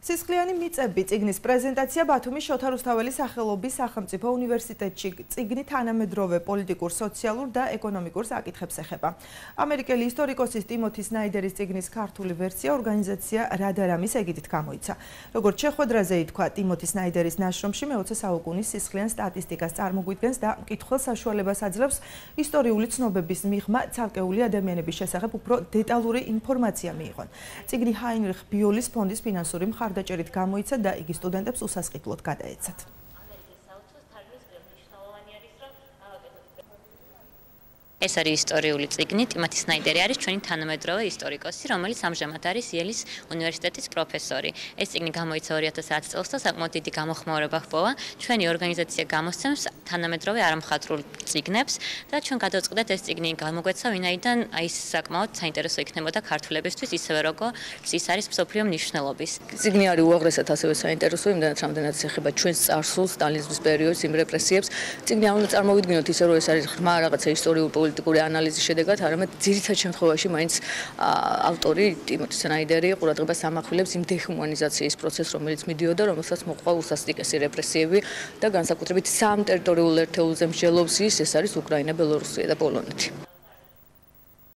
სისხლიანი მიწები წიგნის პრეზენტაცია ბათუმის შოთა რუსთაველის სახელობის სახელმწიფო უნივერსიტეტში წიგნი თანამედროვე პოლიტიკურ, სოციალურ და ეკონომიკურ საკითხებს ეხება. ამერიკელი ისტორიკოსის ტიმოთი სნაიდერის წიგნის ქართული ვერსია ორგანიზაცია რადარამის ეგიდით გამოიცა. როგორც შეხვედრაზე ითქვა, ტიმოთი სნაიდერის ნაშრომში მე-20 საუკუნის სისხლიან სტატისტიკას წარმოგვიდგენს და მკითხველს საშუალებას აძლევს ისტორიული ცნობების მიღმა ცალკეული ადამიანების შესახებ უფრო დეტალური ინფორმაცია მიიღონ. წიგნი ჰაინრიხ ბიოლის ფონდის ფინანსური მხარდაჭერით გამოიცა და იგი სტუდენტებს უსასყიდლოდ გადაეცათ. ეს არის ისტორიული წიგნი. ტიმოთი სნაიდერი არის ჩვენი თანამედროვე ისტორიკოსი, რომელიც ამჟამად არის იელის უნივერსიტეტის პროფესორი. ეს წიგნი გამოიცა 2010 წელს და საკმაოდ დიდი გამოხმაურება ჰპოვა. ჩვენი ორგანიზაცია გამოსცემს თანამედროვე არამხატვრულ წიგნებს და ჩვენ გადავწყვიტეთ ეს წიგნი გამოგვეცა, ვინაიდან ის საკმაოდ საინტერესო იქნებოდა ქართველებისთვის, ისევე როგორც ის არის მსოფლიო მნიშვნელობის. წიგნი არის უაღრესად ასევე საინტერესო, იმდანაც რამდენად ეხება ჩვენს წარსულს, სტალინიზმის პერიოდს, იმ რეპრესიებს. წიგნი არ უნდა წარმოვიდგინოთ ისე, რომ ეს არის ღრმა რაღაცა ისტორიული პოლიტიკური ანალიზის შედეგად, არამედ ძირითად შემთხვევაში მაინც ავტორი ტიმოთი სნაიდერი ყურადღებას ამახვილებს იმ დეჰუმანიზაციის პროცესს, რომელიც მიდიოდა, რომელსაც მოყვა უსასტიკესი რეპრესიები და განსაკუთრებით სამ ტერიტორიულ ერთეულზე მსჯელობს ის არის უკრაინა, ბელორუსია და პოლონეთი.